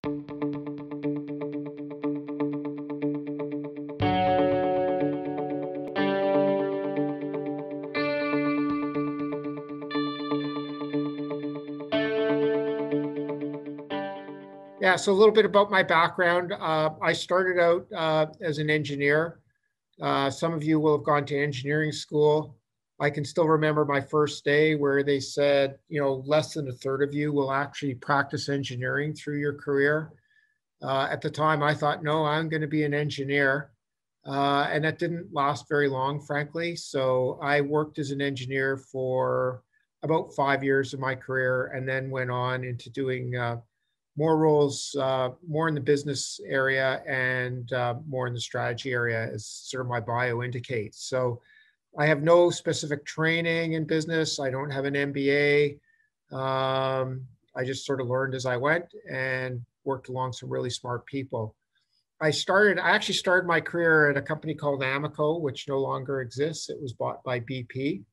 Yeah, so a little bit about my background. I started out as an engineer. Some of you will have gone to engineering school. I can still remember my first day where they said, less than a third of you will actually practice engineering through your career. At the time, I thought, no, I'm going to be an engineer. And that didn't last very long, frankly. So I worked as an engineer for about 5 years of my career and then went on into doing more roles, more in the business area and more in the strategy area, as sort of my bio indicates. So I have no specific training in business. I don't have an MBA. I just sort of learned as I went and worked along some really smart people. I actually started my career at a company called Amoco, which no longer exists. It was bought by BP.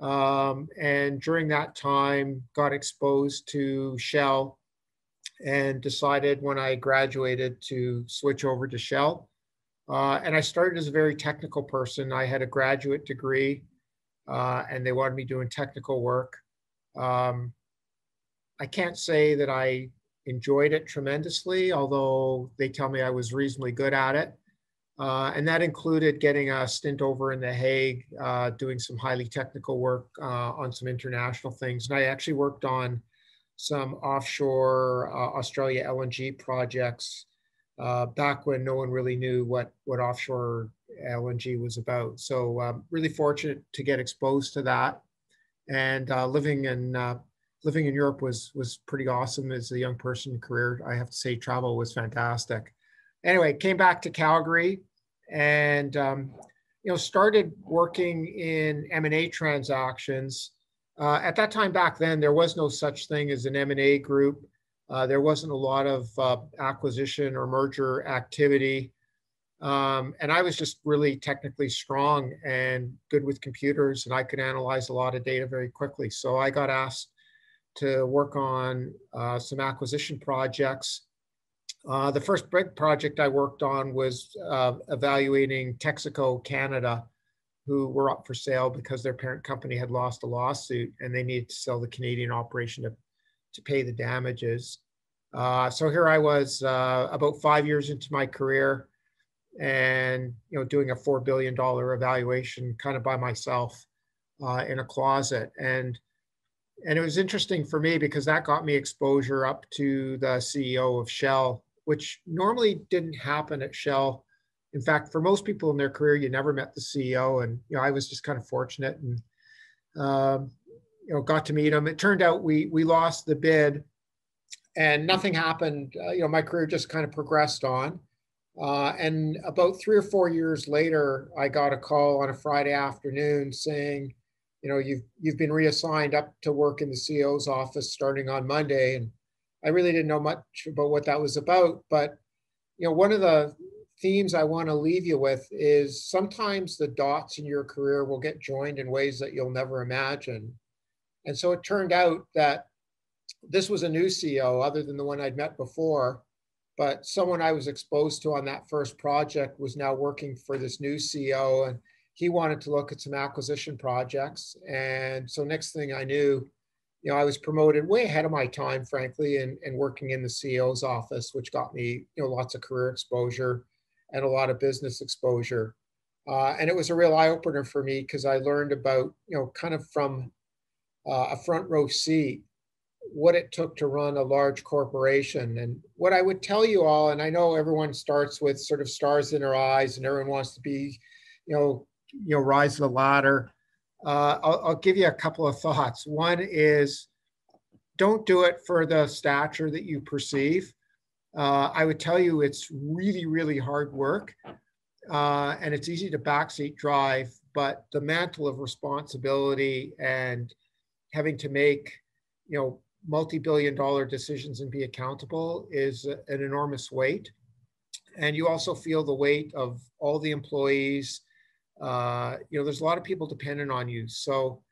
And during that time, got exposed to Shell and decided when I graduated to switch over to Shell. And I started as a very technical person. I had a graduate degree and they wanted me doing technical work. I can't say that I enjoyed it tremendously, although they tell me I was reasonably good at it. And that included getting a stint over in The Hague, doing some highly technical work on some international things. And I actually worked on some offshore Australia LNG projects back when no one really knew what offshore LNG was about. So really fortunate to get exposed to that. And living in Europe was pretty awesome as a young person career. I have to say travel was fantastic. Anyway, came back to Calgary and started working in M&A transactions. At that time back then, there was no such thing as an M&A group. There wasn't a lot of acquisition or merger activity. And I was just really technically strong and good with computers, and I could analyze a lot of data very quickly. So I got asked to work on some acquisition projects. The first big project I worked on was evaluating Texaco Canada, who were up for sale because their parent company had lost a lawsuit and they needed to sell the Canadian operation to pay the damages. So here I was about 5 years into my career and doing a $4 billion evaluation kind of by myself in a closet. And it was interesting for me because that got me exposure up to the CEO of Shell, which normally didn't happen at Shell. In fact, for most people in their career, you never met the CEO, and I was just kind of fortunate and got to meet him. It turned out we lost the bid, and nothing happened. My career just kind of progressed on, and about 3 or 4 years later, I got a call on a Friday afternoon saying, you've been reassigned up to work in the CEO's office starting on Monday, and I really didn't know much about what that was about, but one of the themes I want to leave you with is sometimes the dots in your career will get joined in ways that you'll never imagine. And so it turned out that this was a new CEO other than the one I'd met before, but someone I was exposed to on that first project was now working for this new CEO, and he wanted to look at some acquisition projects. And so next thing I knew, I was promoted way ahead of my time, frankly, and working in the CEO's office, which got me, lots of career exposure and a lot of business exposure. And it was a real eye-opener for me because I learned about, kind of from a front row seat, what it took to run a large corporation. And what I would tell you all, and I know everyone starts with sort of stars in their eyes and everyone wants to be, rise the ladder. I'll give you a couple of thoughts. One is don't do it for the stature that you perceive. I would tell you it's really, really hard work and it's easy to backseat drive, but the mantle of responsibility and having to make, multi-billion-dollar decisions and be accountable is an enormous weight. And you also feel the weight of all the employees. There's a lot of people dependent on you. So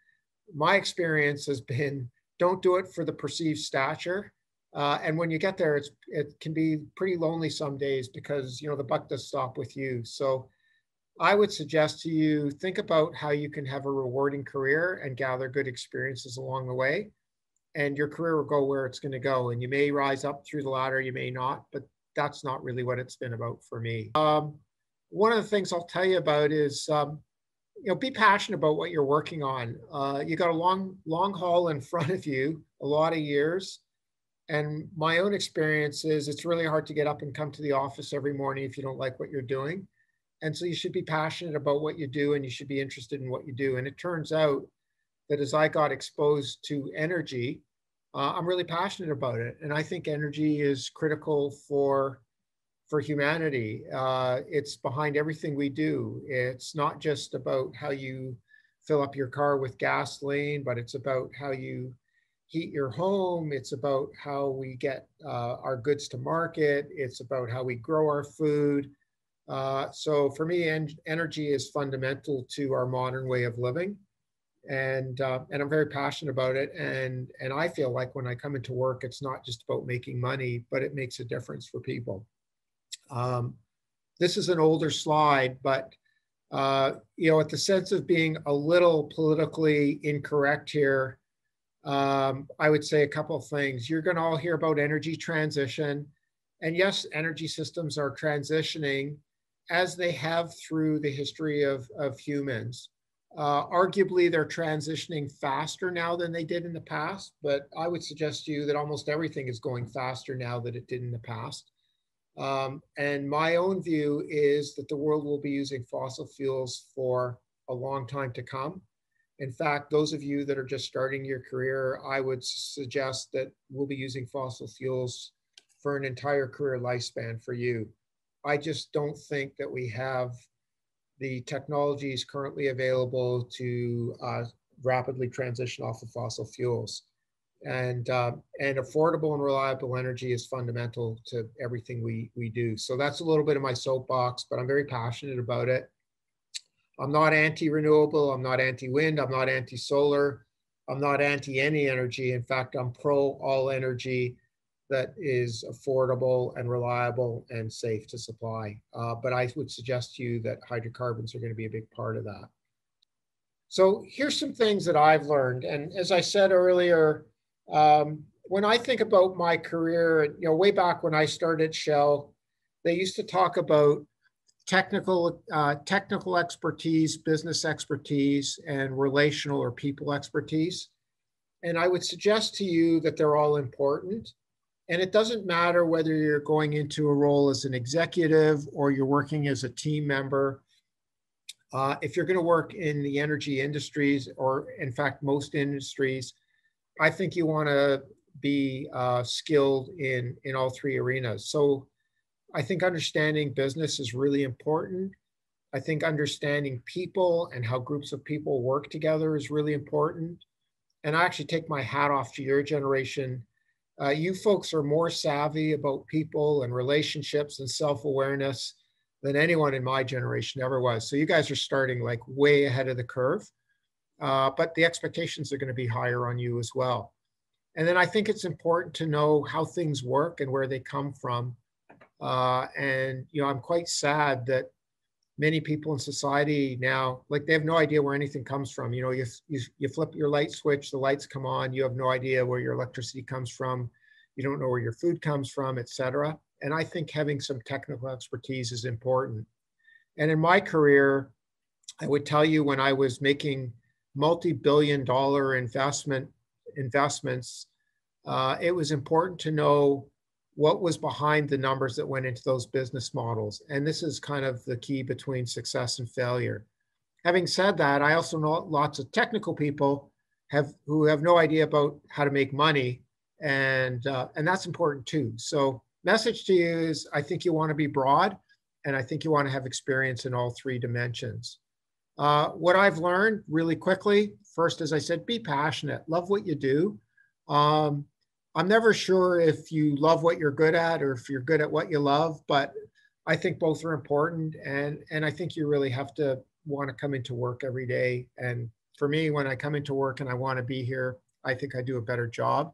my experience has been, don't do it for the perceived stature. And when you get there, it can be pretty lonely some days because, you know, the buck does stop with you. So I would suggest to you, think about how you can have a rewarding career and gather good experiences along the way. And your career will go where it's going to go. And you may rise up through the ladder, you may not, but that's not really what it's been about for me. One of the things I'll tell you about is, you know, be passionate about what you're working on. You got a long haul in front of you, a lot of years. And my own experience is it's really hard to get up and come to the office every morning if you don't like what you're doing. And so you should be passionate about what you do and you should be interested in what you do. And it turns out that as I got exposed to energy, I'm really passionate about it. And I think energy is critical for humanity. It's behind everything we do. It's not just about how you fill up your car with gasoline, but it's about how you heat your home. It's about how we get our goods to market. It's about how we grow our food. So for me, energy is fundamental to our modern way of living. And I'm very passionate about it. And I feel like when I come into work, it's not just about making money, but it makes a difference for people. This is an older slide, but you know, at the sense of being a little politically incorrect here, I would say a couple of things. You're going to all hear about energy transition. And yes, energy systems are transitioning as they have through the history of humans. Arguably, they're transitioning faster now than they did in the past, but I would suggest to you that almost everything is going faster now than it did in the past. And my own view is that the world will be using fossil fuels for a long time to come. In fact, those of you that are just starting your career, I would suggest that we'll be using fossil fuels for an entire career lifespan for you. I just don't think that we have the technologies currently available to rapidly transition off of fossil fuels. And affordable and reliable energy is fundamental to everything we do. So that's a little bit of my soapbox, but I'm very passionate about it. I'm not anti-renewable. I'm not anti-wind. I'm not anti-solar. I'm not anti any energy. In fact, I'm pro all energy that is affordable and reliable and safe to supply. But I would suggest to you that hydrocarbons are going to be a big part of that. So here's some things that I've learned. And as I said earlier, when I think about my career, you know, way back when I started Shell, they used to talk about technical expertise, business expertise, and relational or people expertise. And I would suggest to you that they're all important. And it doesn't matter whether you're going into a role as an executive or you're working as a team member. If you're going to work in the energy industries, or in fact, most industries, I think you want to be skilled in all three arenas. So I think understanding business is really important. I think understanding people and how groups of people work together is really important. And I actually take my hat off to your generation. You folks are more savvy about people and relationships and self-awareness than anyone in my generation ever was. So you guys are starting like way ahead of the curve, but the expectations are going to be higher on you as well. And then I think it's important to know how things work and where they come from. And, you know, I'm quite sad that many people in society now, like they have no idea where anything comes from. You know, you flip your light switch, the lights come on, you have no idea where your electricity comes from. You don't know where your food comes from, et cetera. And I think having some technical expertise is important. And in my career, I would tell you when I was making multi-billion-dollar investments, it was important to know what was behind the numbers that went into those business models. And this is kind of the key between success and failure. Having said that, I also know lots of technical people who have no idea about how to make money. And that's important too. So message to you is, I think you want to be broad, and I think you want to have experience in all three dimensions. What I've learned really quickly, first, as I said, be passionate, love what you do. I'm never sure if you love what you're good at or if you're good at what you love, but I think both are important. And I think you really have to want to come into work every day. And for me, when I come into work and I want to be here, I think I do a better job.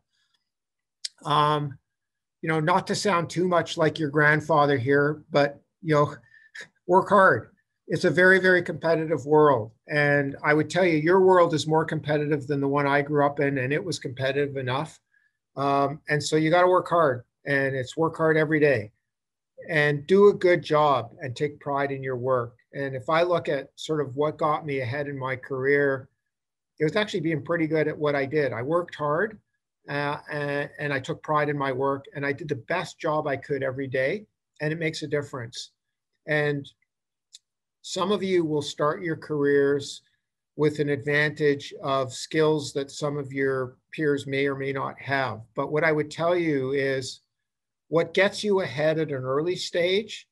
not to sound too much like your grandfather here, but, work hard. It's a very, very competitive world. And I would tell you, your world is more competitive than the one I grew up in, and it was competitive enough. And so you got to work hard, and it's work hard every day and do a good job and take pride in your work. And if I look at sort of what got me ahead in my career, it was actually being pretty good at what I did. I worked hard and I took pride in my work, and I did the best job I could every day, and it makes a difference. And some of you will start your careers with an advantage of skills that some of your peers may or may not have. But what I would tell you is what gets you ahead at an early stage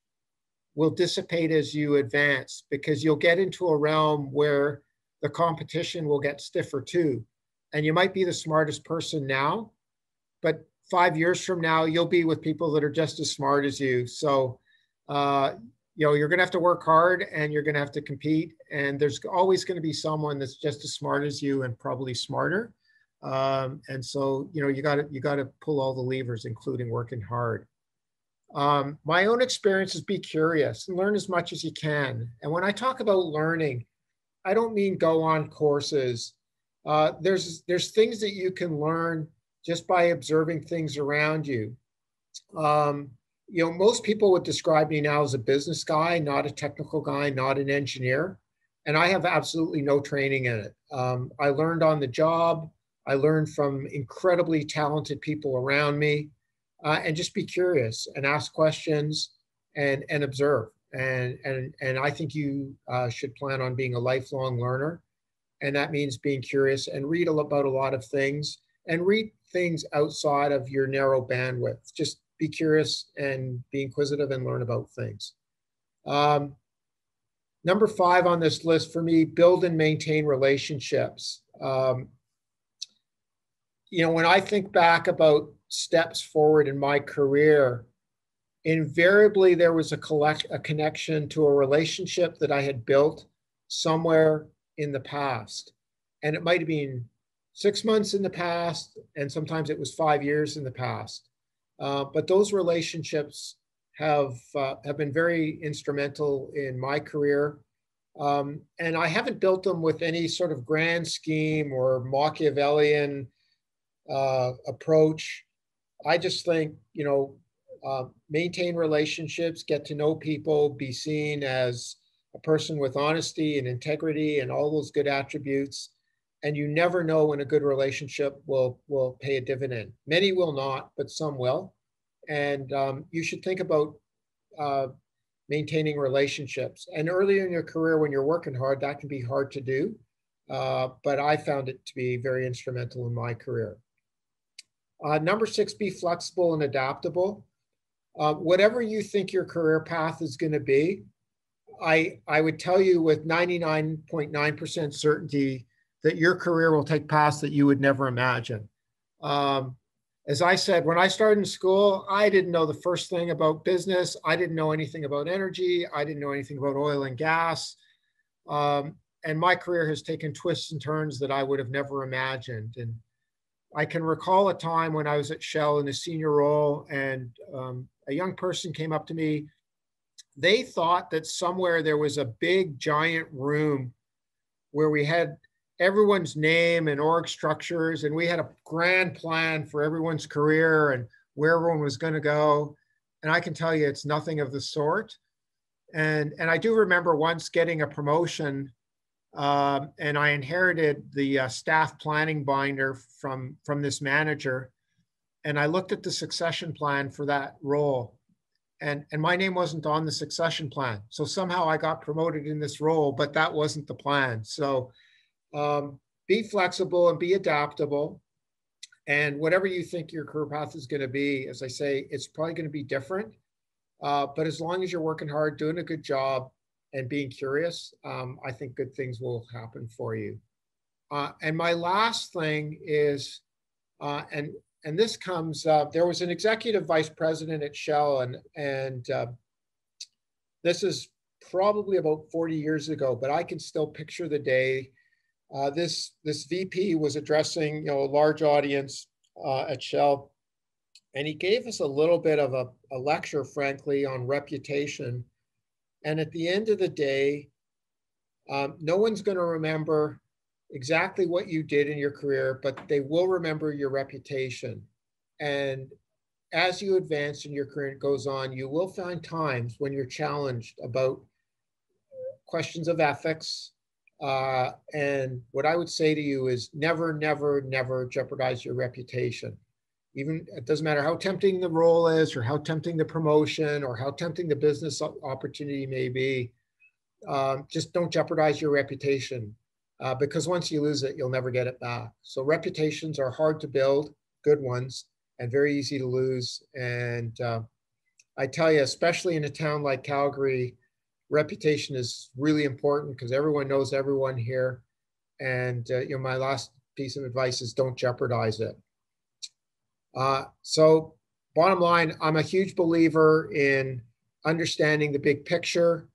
will dissipate as you advance, because you'll get into a realm where the competition will get stiffer too. And you might be the smartest person now, but 5 years from now, you'll be with people that are just as smart as you. So, you're going to have to work hard, and you're going to have to compete. And there's always going to be someone that's just as smart as you and probably smarter. And so, you got to pull all the levers, including working hard. My own experience is be curious and learn as much as you can. And when I talk about learning, I don't mean go on courses. There's things that you can learn just by observing things around you. Most people would describe me now as a business guy, not a technical guy, not an engineer. And I have absolutely no training in it. I learned on the job. I learned from incredibly talented people around me, and just be curious and ask questions and observe. And I think you should plan on being a lifelong learner. And that means being curious and read about a lot of things, and read things outside of your narrow bandwidth. Just be curious and be inquisitive and learn about things. Number 5 on this list for me, build and maintain relationships. When I think back about steps forward in my career, invariably there was a connection to a relationship that I had built somewhere in the past. And it might have been 6 months in the past, and sometimes it was 5 years in the past. But those relationships have been very instrumental in my career. And I haven't built them with any sort of grand scheme or Machiavellian approach. I just think, maintain relationships, get to know people, be seen as a person with honesty and integrity and all those good attributes. And you never know when a good relationship will pay a dividend. Many will not, but some will. And you should think about maintaining relationships. And earlier in your career, when you're working hard, that can be hard to do. But I found it to be very instrumental in my career. Number 6, be flexible and adaptable. Whatever you think your career path is going to be, I would tell you with 99.9% certainty that your career will take paths that you would never imagine. As I said, when I started in school, I didn't know the first thing about business. I didn't know anything about energy. I didn't know anything about oil and gas. And my career has taken twists and turns that I would have never imagined. And I can recall a time when I was at Shell in a senior role, and a young person came up to me. They thought that somewhere there was a big giant room where we had everyone's name and org structures, and we had a grand plan for everyone's career and where everyone was going to go. And I can tell you it's nothing of the sort. And I do remember once getting a promotion, and I inherited the staff planning binder from this manager. And I looked at the succession plan for that role. And my name wasn't on the succession plan. So somehow I got promoted in this role, but that wasn't the plan. So be flexible and be adaptable. And whatever you think your career path is going to be, as I say, it's probably going to be different. But as long as you're working hard, doing a good job, and being curious, I think good things will happen for you. And my last thing is, and this comes, there was an executive vice president at Shell, and this is probably about 40 years ago, but I can still picture the day. This VP was addressing a large audience at Shell, And he gave us a little bit of a lecture, frankly, on reputation. And at the end of the day, no one's going to remember exactly what you did in your career, but they will remember your reputation. And as you advance in your career and it goes on, you will find times when you're challenged about questions of ethics. And what I would say to you is never, never, never jeopardize your reputation. Even it doesn't matter how tempting the role is, or how tempting the promotion, or how tempting the business opportunity may be. Just don't jeopardize your reputation, because once you lose it, you'll never get it back. So reputations are hard to build, good ones, and very easy to lose. And I tell you, especially in a town like Calgary, reputation is really important because everyone knows everyone here. And my last piece of advice is don't jeopardize it. So bottom line, I'm a huge believer in understanding the big picture.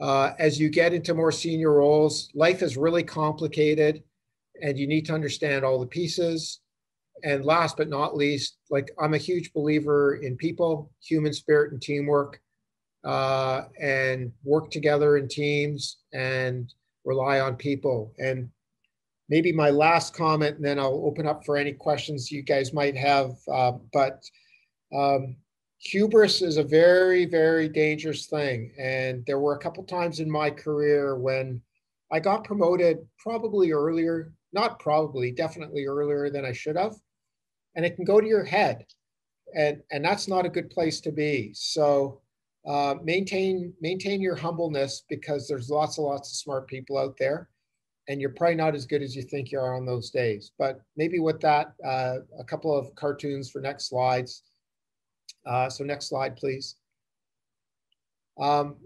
As you get into more senior roles, life is really complicated and you need to understand all the pieces. And last but not least, like I'm a huge believer in people, human spirit and teamwork, and work together in teams and rely on people. And maybe my last comment, and then I'll open up for any questions you guys might have. But hubris is a very, very dangerous thing. And there were a couple times in my career when I got promoted probably earlier, not probably, definitely earlier than I should have. And it can go to your head. And that's not a good place to be. So maintain your humbleness, because there's lots and lots of smart people out there. And you're probably not as good as you think you are on those days. But maybe with that, a couple of cartoons for next slides. So next slide, please. One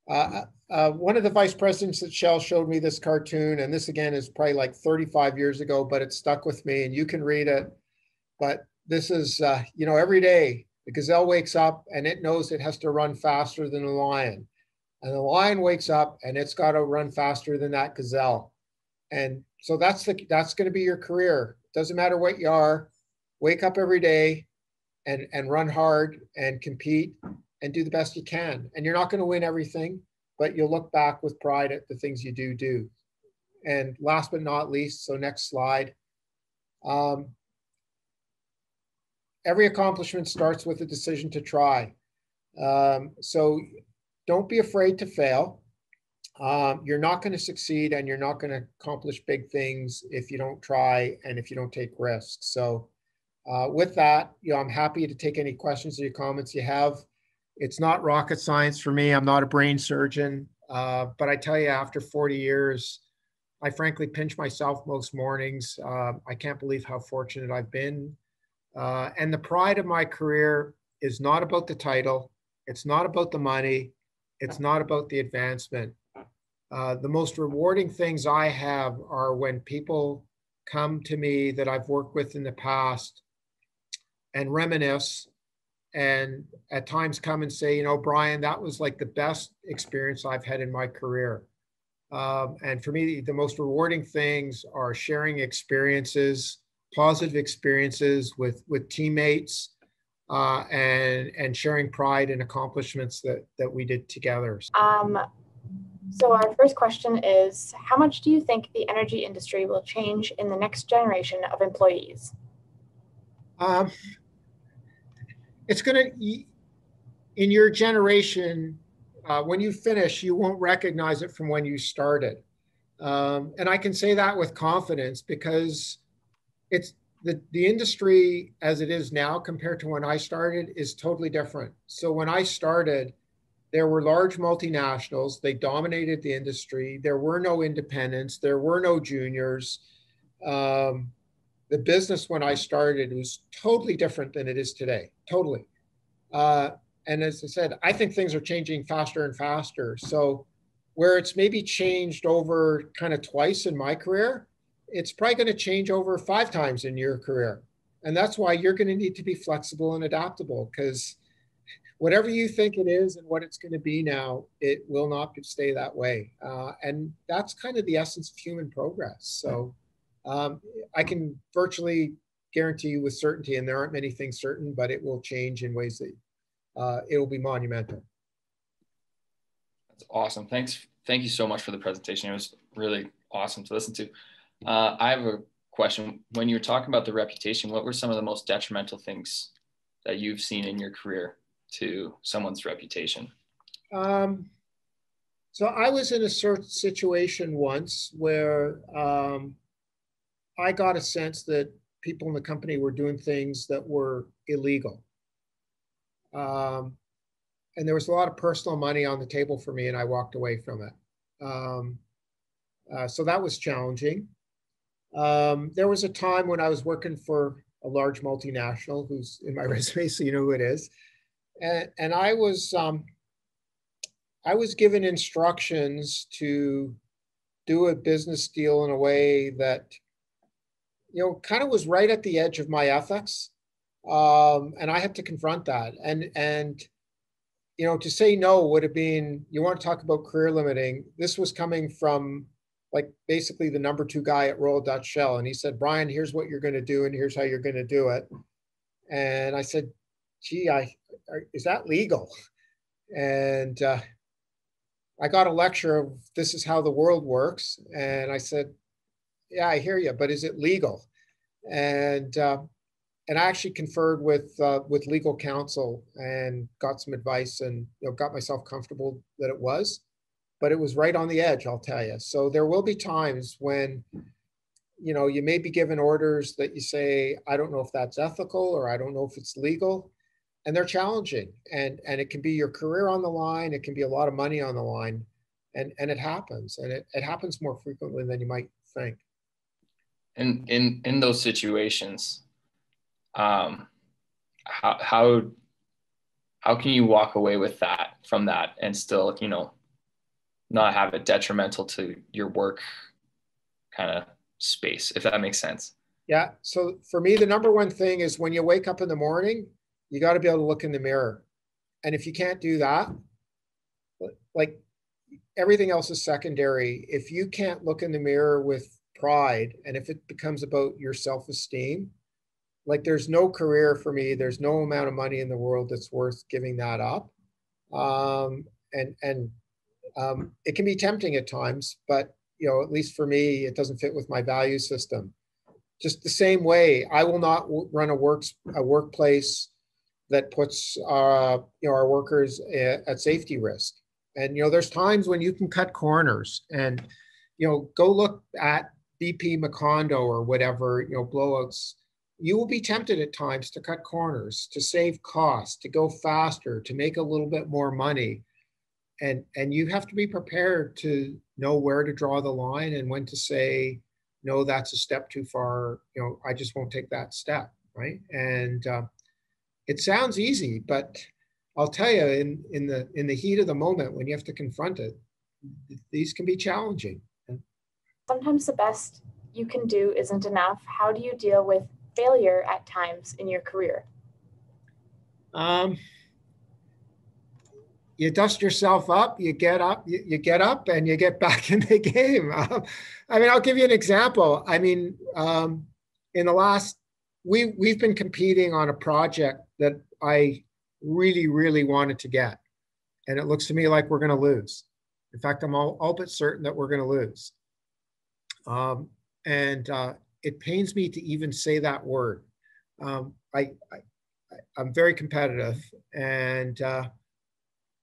of the vice presidents at Shell showed me this cartoon, and this again is probably like 35 years ago, but it stuck with me, and you can read it. But this is, every day the gazelle wakes up and it knows it has to run faster than the lion. And the lion wakes up and it's got to run faster than that gazelle. And so that's going to be your career. Doesn't matter what you are, wake up every day and run hard and compete and do the best you can. And you're not going to win everything, but you'll look back with pride at the things you do. And last but not least, so next slide. Every accomplishment starts with a decision to try. So don't be afraid to fail. You're not going to succeed and you're not going to accomplish big things if you don't try and if you don't take risks. So with that, I'm happy to take any questions or comments you have. It's not rocket science for me. I'm not a brain surgeon. But I tell you, after 40 years, I frankly pinch myself most mornings. I can't believe how fortunate I've been. And the pride of my career is not about the title. It's not about the money. It's not about the advancement. The most rewarding things I have are when people come to me that I've worked with in the past and reminisce, and at times come and say, Bryan, that was like the best experience I've had in my career. And for me, the most rewarding things are sharing experiences, positive experiences with teammates, and sharing pride and accomplishments that we did together. So our first question is, how much do you think the energy industry will change in the next generation of employees? It's going to, in your generation, when you finish, you won't recognize it from when you started. And I can say that with confidence because it's the industry as it is now compared to when I started is totally different. So when I started, there were large multinationals. They dominated the industry. There were no independents. There were no juniors. The business when I started was totally different than it is today. Totally. And as I said, I think things are changing faster and faster. So where it's maybe changed over kind of twice in my career, it's probably going to change over 5 times in your career. And that's why you're going to need to be flexible and adaptable, because whatever you think it is and what it's going to be now, it will not stay that way. And that's kind of the essence of human progress. So I can virtually guarantee you with certainty, and there aren't many things certain, but it will change in ways that it will be monumental. That's awesome. Thanks. Thank you so much for the presentation. It was really awesome to listen to. I have a question. When you were talking about the reputation, what were some of the most detrimental things that you've seen in your career to someone's reputation? So I was in a certain situation once where I got a sense that people in the company were doing things that were illegal. And there was a lot of personal money on the table for me, and I walked away from it. So that was challenging. There was a time when I was working for a large multinational, who's in my resume, so you know who it is. And I was given instructions to do a business deal in a way that, you know, kind of was right at the edge of my ethics. And I had to confront that. And you know, to say no would have been, you want to talk about career limiting. This was coming from like basically the number 2 guy at Royal Dutch Shell. And he said, Bryan, here's what you're going to do, and here's how you're going to do it. And I said, gee, is that legal? And I got a lecture of this is how the world works. And I said, yeah, I hear you, but is it legal? And I actually conferred with legal counsel and got some advice, and you know, got myself comfortable that it was, but it was right on the edge, I'll tell you. So there will be times when, you know, you may be given orders that you say, I don't know if that's ethical, or I don't know if it's legal, and they're challenging, and it can be your career on the line. It can be a lot of money on the line, and it happens, and it happens more frequently than you might think. And in those situations, how can you walk away with that, from that, and still, you know, not have it detrimental to your work kind of space, if that makes sense? Yeah. So for me, the number one thing is when you wake up in the morning, you got to be able to look in the mirror. And if you can't do that, like everything else is secondary. If you can't look in the mirror with pride, and if it becomes about your self-esteem, like there's no career for me, there's no amount of money in the world that's worth giving that up. It can be tempting at times, but you know, at least for me, it doesn't fit with my value system. Just the same way, I will not run a workplace that puts you know, our workers at safety risk. And you know, there's times when you can cut corners, and you know, go look at BP Macondo or whatever, you know, blowouts. You will be tempted at times to cut corners, to save costs, to go faster, to make a little bit more money. And you have to be prepared to know where to draw the line and when to say, no, that's a step too far. You know, I just won't take that step, right? And it sounds easy, but I'll tell you, in the heat of the moment, when you have to confront it, these can be challenging. Sometimes the best you can do isn't enough. How do you deal with failure at times in your career? You dust yourself up, you get up, and you get back in the game. I mean, I'll give you an example. I mean, in the last, we've been competing on a project that I really, really wanted to get. And it looks to me like we're going to lose. In fact, I'm all but certain that we're going to lose. It pains me to even say that word. I'm very competitive,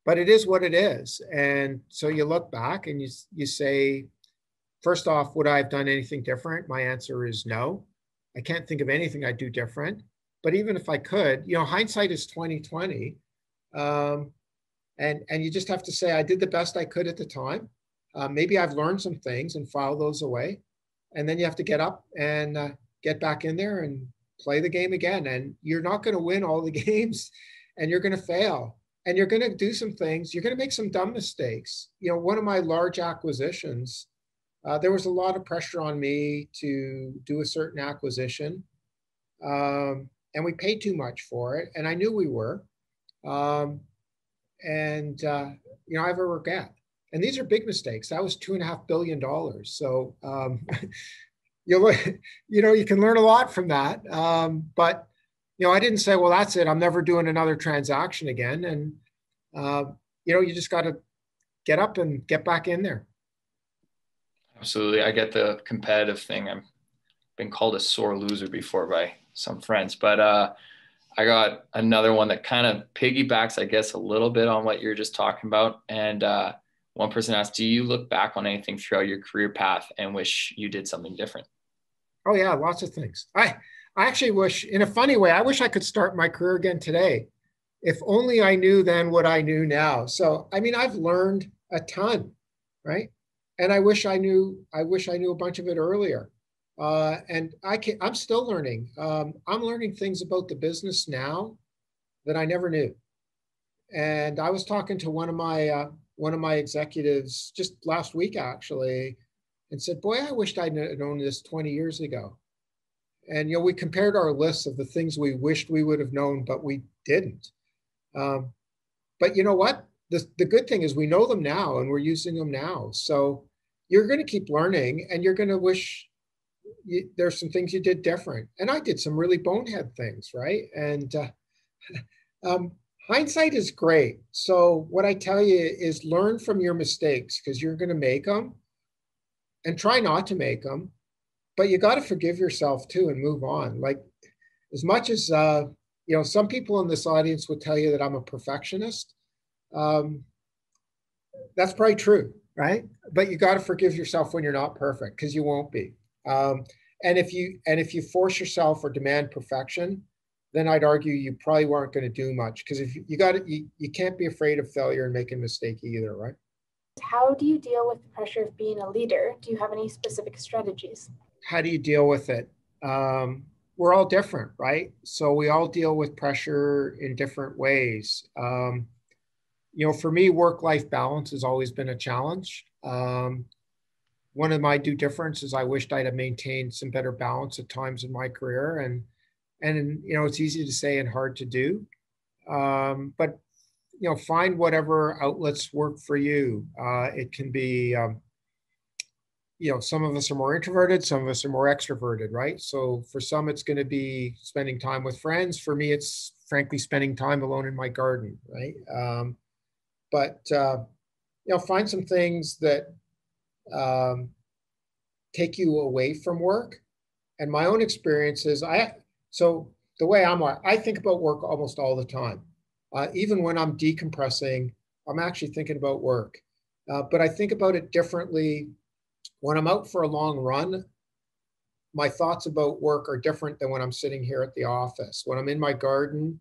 but it is what it is. And so you look back and you say, first off, would I have done anything different? My answer is no. I can't think of anything I'd do different. But even if I could, you know, hindsight is 20/20. And you just have to say, I did the best I could at the time. Maybe I've learned some things and file those away. And then you have to get up and get back in there and play the game again. And you're not going to win all the games, and you're going to fail. And you're going to do some things. You're going to make some dumb mistakes. You know, one of my large acquisitions, there was a lot of pressure on me to do a certain acquisition. And we paid too much for it. And I knew we were. You know, I have a regret. And these are big mistakes. That was $2.5 billion. So, you you can learn a lot from that. But I didn't say, well, that's it. I'm never doing another transaction again. And you just got to get up and get back in there. Absolutely. I get the competitive thing. I've been called a sore loser before by some friends, but I got another one that kind of piggybacks, I guess, a little bit on what you're just talking about. And one person asked, do you look back on anything throughout your career path and wish you did something different? Oh yeah, lots of things. I actually wish, in a funny way, I wish I could start my career again today. If only I knew then what I knew now. So, I mean, I've learned a ton, right? And I wish I knew a bunch of it earlier. And I'm still learning. I'm learning things about the business now that I never knew. And I was talking to one of my executives just last week, actually, and said, boy, I wished I'd known this 20 years ago. And, we compared our lists of the things we wished we would have known, but we didn't. But you know what? The good thing is we know them now and we're using them now. So you're going to keep learning and you're going to wish there's some things you did different. And I did some really bonehead things, right? And hindsight is great. So what I tell you is learn from your mistakes because you're going to make them and try not to make them. But you got to forgive yourself too and move on. Like as much as, some people in this audience would tell you that I'm a perfectionist. That's probably true, right? But you got to forgive yourself when you're not perfect because you won't be. And if you force yourself or demand perfection, then I'd argue you probably weren't going to do much because if you can't be afraid of failure and making a mistake either, right? How do you deal with the pressure of being a leader? Do you have any specific strategies? How do you deal with it? We're all different, right? So we all deal with pressure in different ways. For me, work-life balance has always been a challenge. One of my differences, I wished I'd have maintained some better balance at times in my career. And it's easy to say and hard to do. But find whatever outlets work for you. It can be, some of us are more introverted, some of us are more extroverted, right? So for some, it's going to be spending time with friends. For me, it's frankly spending time alone in my garden, right? But find some things that take you away from work. And my own experience is so the way I think about work almost all the time. Even when I'm decompressing, I'm actually thinking about work. But I think about it differently. When I'm out for a long run, my thoughts about work are different than when I'm sitting here at the office. When I'm in my garden,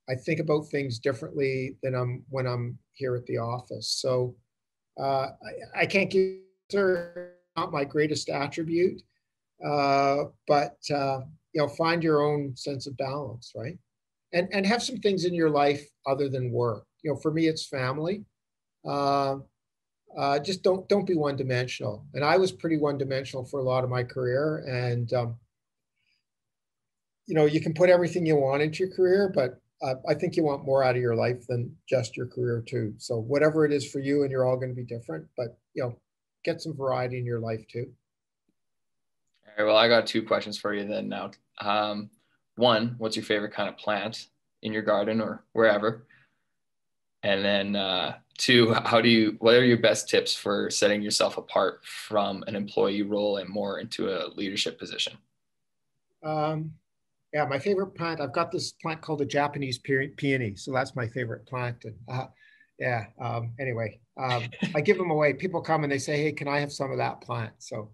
I think about things differently than when I'm here at the office. So I can't give not my greatest attribute, but find your own sense of balance, right? And have some things in your life other than work. For me, it's family. Just don't be one dimensional. And I was pretty one dimensional for a lot of my career. And you can put everything you want into your career, but I think you want more out of your life than just your career too. So whatever it is for you, and you're all going to be different, but get some variety in your life too. All right, well, I got two questions for you then now. One, what's your favorite kind of plant in your garden or wherever? And then two, what are your best tips for setting yourself apart from an employee role and more into a leadership position? Yeah, my favorite plant, I've got this plant called a Japanese peony. So that's my favorite plant. And anyway, I give them away. People come and they say, hey, can I have some of that plant? So,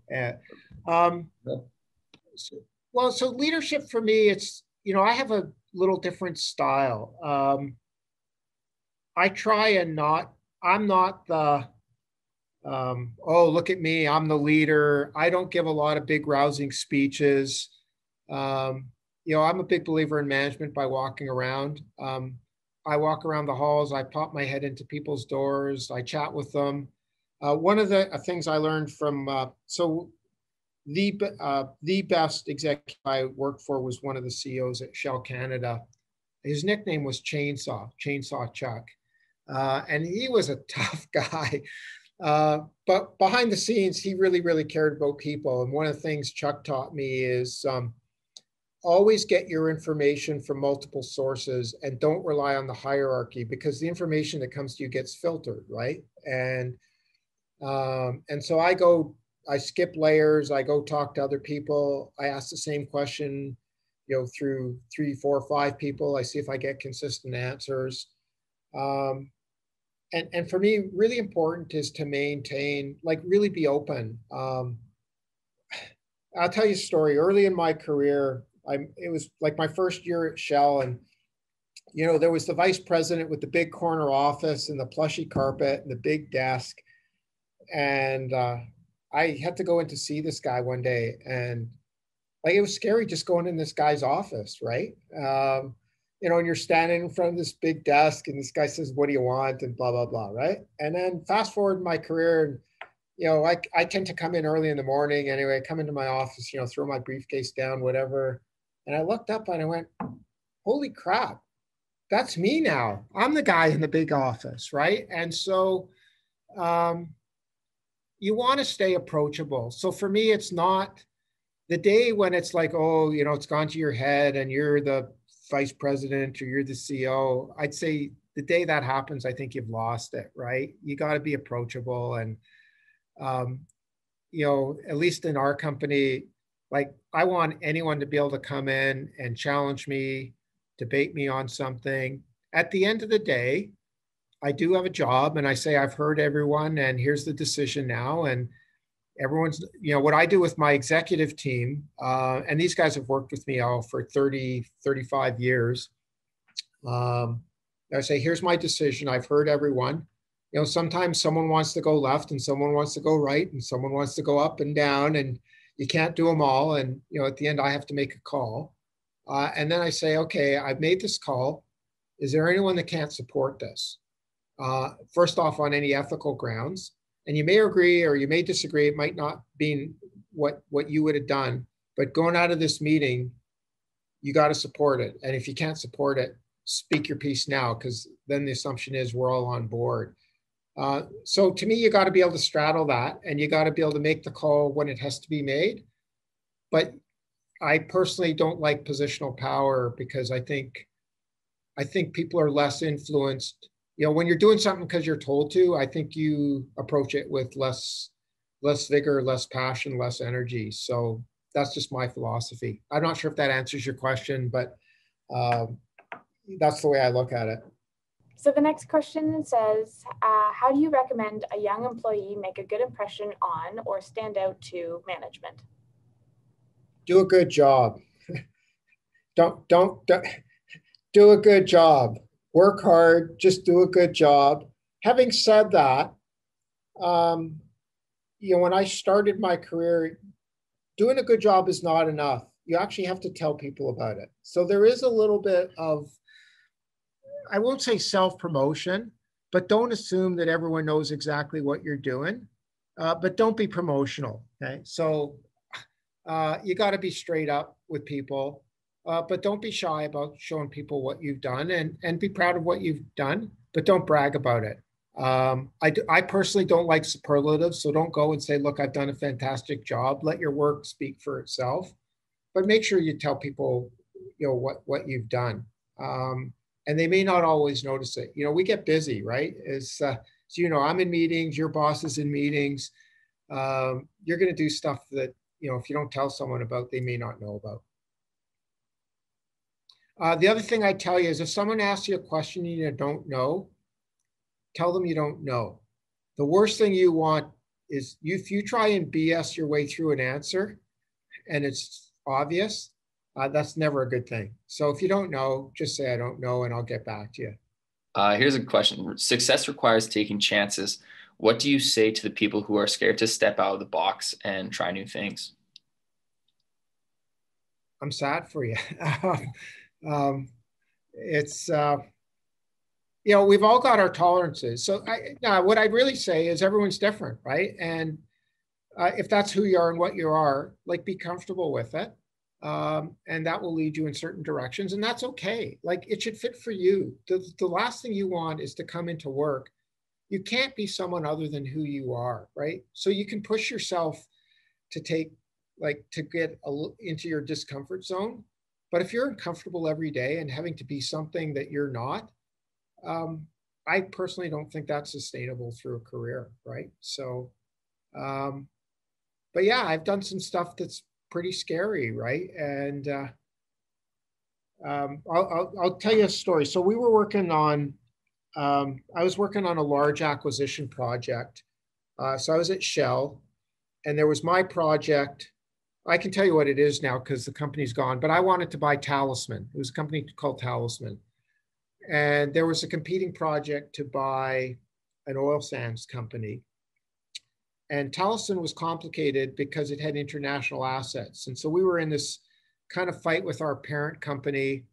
so leadership for me, it's, I have a little different style. I try and I'm not the, oh, look at me, I'm the leader. I don't give a lot of big rousing speeches. I'm a big believer in management by walking around. I walk around the halls, I pop my head into people's doors, I chat with them. One of the things I learned from, the best executive I worked for was one of the CEOs at Shell Canada. His nickname was Chainsaw Chuck. And he was a tough guy. But behind the scenes, he really, really cared about people. And one of the things Chuck taught me is always get your information from multiple sources and don't rely on the hierarchy, because the information that comes to you gets filtered, right? And so I skip layers. I go talk to other people. I ask the same question, through 3, 4, 5 people. I see if I get consistent answers. And for me, really important is to maintain, like, really be open. I'll tell you a story. Early in my career, it was like my first year at Shell, and there was the vice president with the big corner office and the plushy carpet and the big desk, and I had to go in to see this guy one day, and like it was scary just going in this guy's office, right? And you're standing in front of this big desk, and this guy says, "What do you want?" and blah blah blah, right? And then fast forward in my career, and I tend to come in early in the morning anyway. I come into my office, throw my briefcase down, whatever. And I looked up and I went, holy crap, that's me now. I'm the guy in the big office, right? And so you want to stay approachable. So for me, it's not the day when it's like, oh, it's gone to your head and you're the vice president or you're the CEO. I'd say the day that happens, I think you've lost it, right? You got to be approachable. And at least in our company, like I want anyone to be able to come in and challenge me, debate me on something. At the end of the day, I do have a job, and I say, I've heard everyone, and here's the decision now. And everyone's, what I do with my executive team, and these guys have worked with me all for 30, 35 years. I say, here's my decision. I've heard everyone. Sometimes someone wants to go left and someone wants to go right and someone wants to go up and down, and you can't do them all. And, at the end, I have to make a call. And then I say, okay, I've made this call. Is there anyone that can't support this? First off, on any ethical grounds. And you may agree or you may disagree. It might not be what you would have done. But going out of this meeting, you got to support it. And if you can't support it, speak your piece now, because then the assumption is we're all on board. So to me, you got to be able to straddle that, and you got to be able to make the call when it has to be made. But I personally don't like positional power, because I think people are less influenced. When you're doing something because you're told to, I think you approach it with less vigor, less passion, less energy. So that's just my philosophy. I'm not sure if that answers your question, but that's the way I look at it. So the next question says, how do you recommend a young employee make a good impression on or stand out to management? Do a good job. Don't do a good job. Work hard, just do a good job. Having said that, when I started my career, doing a good job is not enough. You actually have to tell people about it. So there is a little bit of, I won't say self-promotion, but don't assume that everyone knows exactly what you're doing, but don't be promotional, okay? So you got to be straight up with people, but don't be shy about showing people what you've done, and be proud of what you've done, but don't brag about it. I personally don't like superlatives, so don't go and say, look, I've done a fantastic job. Let your work speak for itself, but make sure you tell people, what you've done. And they may not always notice it. We get busy, right? So I'm in meetings, your boss is in meetings. You're going to do stuff that, if you don't tell someone about, they may not know about. The other thing I tell you is, if someone asks you a question you don't know, tell them you don't know. The worst thing you want is if you try and BS your way through an answer and it's obvious, that's never a good thing. So if you don't know, just say, I don't know, and I'll get back to you. Here's a question. Success requires taking chances. What do you say to the people who are scared to step out of the box and try new things? I'm sad for you. It's, we've all got our tolerances. So what I'd really say is everyone's different, right? And if that's who you are and what you are, like, be comfortable with it. And that will lead you in certain directions, and that's okay. Like, it should fit for you. The last thing you want is to come into work, you can't be someone other than who you are, right? So you can push yourself to get into your discomfort zone. But if you're uncomfortable every day and having to be something that you're not, I personally don't think that's sustainable through a career, right? So, but yeah, I've done some stuff that's pretty scary, right? And I'll tell you a story. So we were working on, I was working on a large acquisition project. So I was at Shell, and there was my project. I can tell you what it is now because the company's gone, but I wanted to buy Talisman. It was a company called Talisman. And there was a competing project to buy an oil sands company. And Talisman was complicated because it had international assets. And so we were in this kind of fight with our parent company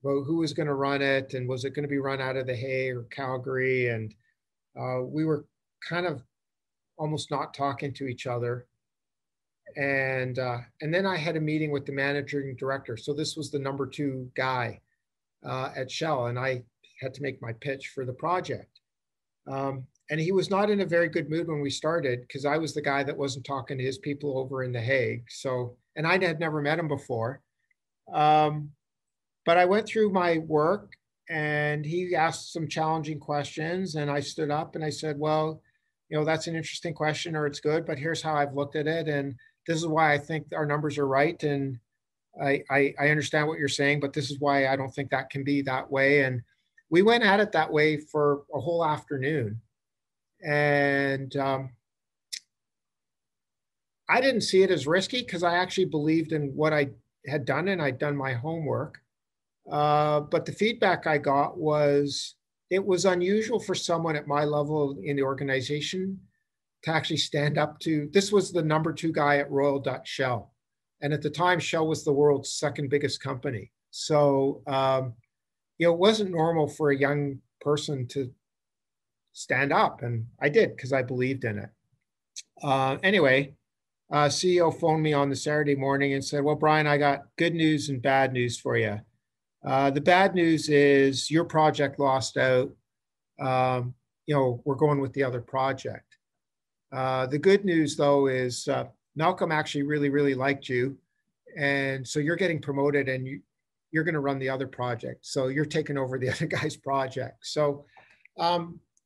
about who was going to run it, and was it going to be run out of The Hague or Calgary? And we were kind of almost not talking to each other. And then I had a meeting with the managing director. So this was the number 2 guy at Shell, and I had to make my pitch for the project. And he was not in a very good mood when we started because I was the guy that wasn't talking to his people over in The Hague. So, and I had never met him before. But I went through my work, and he asked some challenging questions, and I stood up and I said, well, that's an interesting question, or it's good, but here's how I've looked at it. And this is why I think our numbers are right. And I understand what you're saying, but this is why I don't think that can be that way. And we went at it that way for a whole afternoon. And I didn't see it as risky because I actually believed in what I had done, and I'd done my homework. But the feedback I got was it was unusual for someone at my level in the organization to actually stand up to. This was the number 2 guy at Royal Dutch Shell. And at the time, Shell was the world's second biggest company. So, it wasn't normal for a young person to stand up. And I did because I believed in it. Anyway, CEO phoned me on the Saturday morning and said, well, Bryan, I got good news and bad news for you. The bad news is your project lost out. We're going with the other project. The good news, though, is Malcolm actually really, really liked you. And so you're getting promoted, and you're going to run the other project. So you're taking over the other guy's project. So,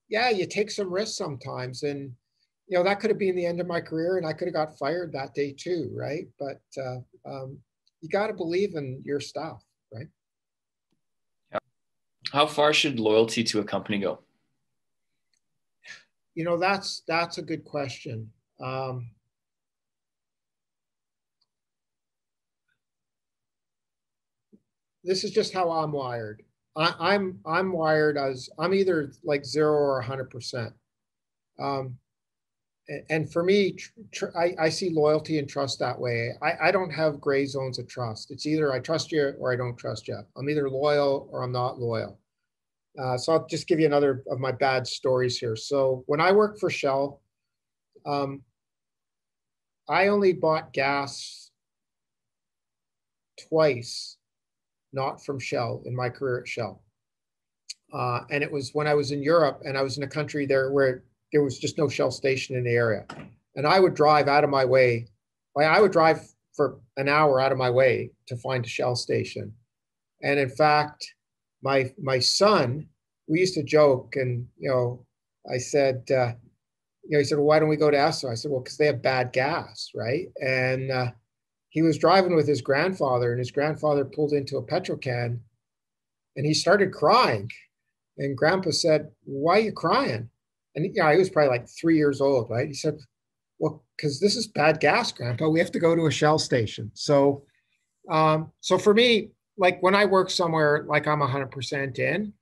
yeah, you take some risks sometimes. And, that could have been the end of my career, and I could have got fired that day too, right? But you got to believe in your stuff, right? How far should loyalty to a company go? That's a good question. This is just how I'm wired. I'm wired as I'm either like 0 or 100%. And for me, I see loyalty and trust that way. I don't have gray zones of trust. It's either I trust you or I don't trust you. I'm either loyal or I'm not loyal. So I'll just give you another of my bad stories here. So when I worked for Shell, I only bought gas twice, not from Shell, in my career at Shell. And it was when I was in Europe, and I was in a country there where there was just no Shell station in the area. And I would drive out of my way. I would drive for an hour out of my way to find a Shell station. And in fact, my son, we used to joke, and I said, he said, well, why don't we go to Esso? I said, well, because they have bad gas, right? And he was driving with his grandfather, and his grandfather pulled into a petrol can, and he started crying. And Grandpa said, why are you crying? And he was probably like 3 years old, right? He said, well, because this is bad gas, Grandpa. We have to go to a Shell station. So, so for me, like when I work somewhere, like I'm 100% in,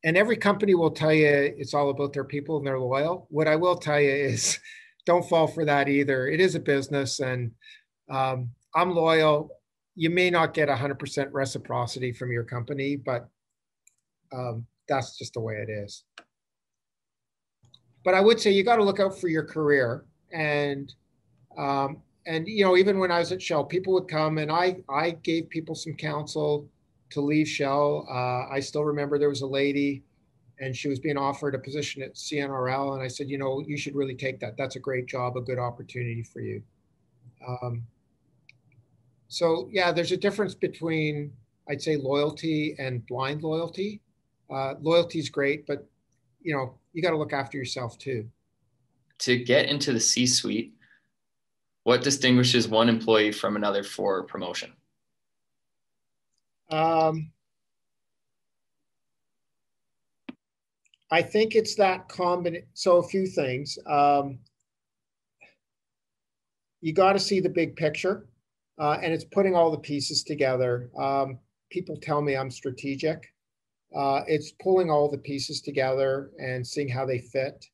and every company will tell you it's all about their people and they're loyal. What I will tell you is don't fall for that either. It is a business, and I'm loyal. You may not get 100% reciprocity from your company, but that's just the way it is. But I would say you got to look out for your career. And even when I was at Shell, people would come, and I gave people some counsel to leave Shell. I still remember there was a lady and she was being offered a position at CNRL. And I said, you know, you should really take that. That's a great job, a good opportunity for you. So yeah, there's a difference between, I'd say, loyalty and blind loyalty. Loyalty is great, but you know, you got to look after yourself too. To get into the C-suite, what distinguishes one employee from another for promotion? I think it's that combination. So a few things. You got to see the big picture, and it's putting all the pieces together. People tell me I'm strategic. It's pulling all the pieces together and seeing how they fit.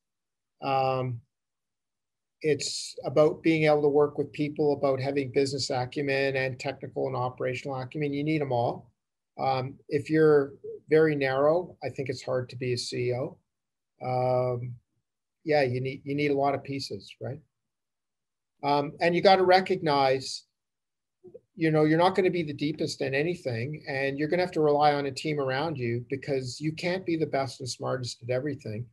It's about being able to work with people, about having business acumen and technical and operational acumen. You need them all. If you're very narrow, I think it's hard to be a CEO. Yeah, you need a lot of pieces, right? And you got to recognize, you know, you're not going to be the deepest in anything, and you're going to have to rely on a team around you because you can't be the best and smartest at everything.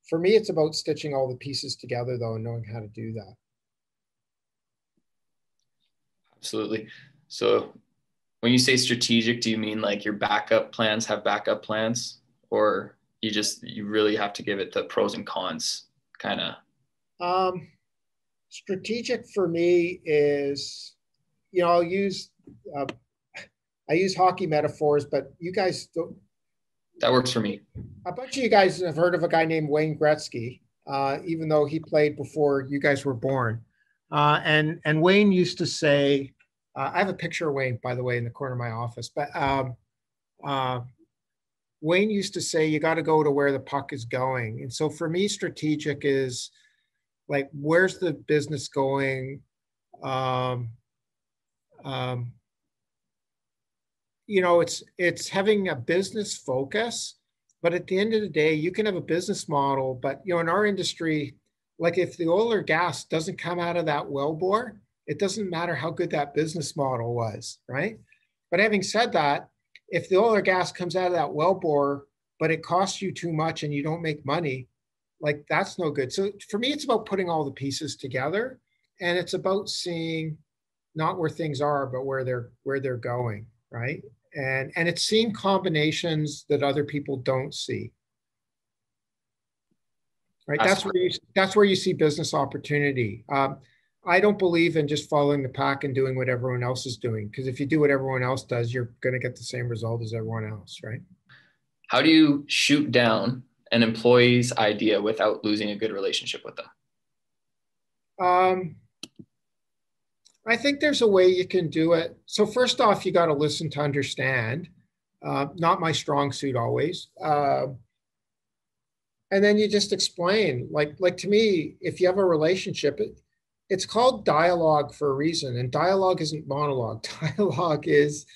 For me, it's about stitching all the pieces together, though, and knowing how to do that. Absolutely. So when you say strategic, do you mean like your backup plans have backup plans, or you really have to give it the pros and cons kind of? Strategic for me is, you know, I use hockey metaphors, but you guys don't. That works for me. A bunch of you guys have heard of a guy named Wayne Gretzky, even though he played before you guys were born. And Wayne used to say, I have a picture of Wayne, by the way, in the corner of my office, but Wayne used to say, you got to go to where the puck is going. And so for me, strategic is like, where's the business going? You know, it's having a business focus, but at the end of the day, you can have a business model, but you know, in our industry, like if the oil or gas doesn't come out of that wellbore, it doesn't matter how good that business model was, right? But having said that, if the oil or gas comes out of that wellbore, but it costs you too much and you don't make money, like that's no good. So for me, it's about putting all the pieces together, and it's about seeing not where things are, but where they're going, right? And it's seeing combinations that other people don't see. Right. That's where you see business opportunity. I don't believe in just following the pack and doing what everyone else is doing, because if you do what everyone else does, you're going to get the same result as everyone else, right? How do you shoot down an employee's idea without losing a good relationship with them? I think there's a way you can do it. So first off, you got to listen to understand. Not my strong suit always. And then you just explain. Like to me, if you have a relationship, it's called dialogue for a reason. And dialogue isn't monologue. Dialogue is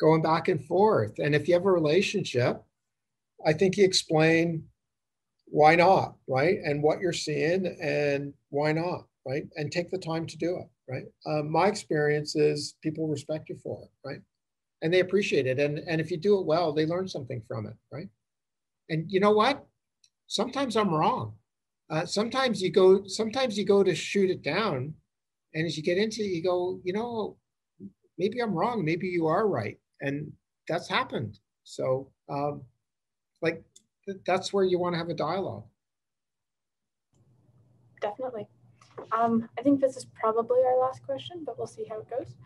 going back and forth. And if you have a relationship, I think you explain why not, right? And what you're seeing and why not, right? And take the time to do it, right? My experience is people respect you for it, right? And they appreciate it. And if you do it well, they learn something from it, right? And you know what? Sometimes I'm wrong. Sometimes you go to shoot it down, and as you get into it, you go, you know, maybe I'm wrong. Maybe you are right. And that's happened. So like that's where you want to have a dialogue. Definitely. I think this is probably our last question, but we'll see how it goes.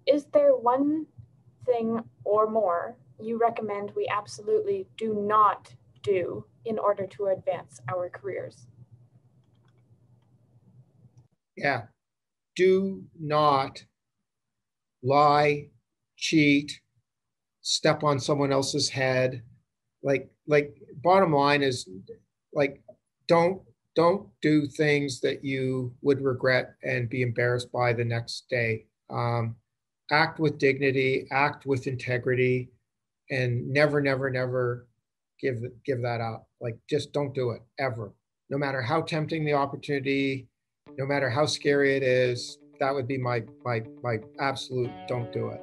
Is there one thing or more you recommend we absolutely do not do in order to advance our careers? Yeah. Do not lie, cheat, step on someone else's head. Like bottom line is, like, don't do things that you would regret and be embarrassed by the next day. Act with dignity, act with integrity, and never give that up. Like, just don't do it ever. No matter how tempting the opportunity, no matter how scary it is, that would be my absolute don't do it.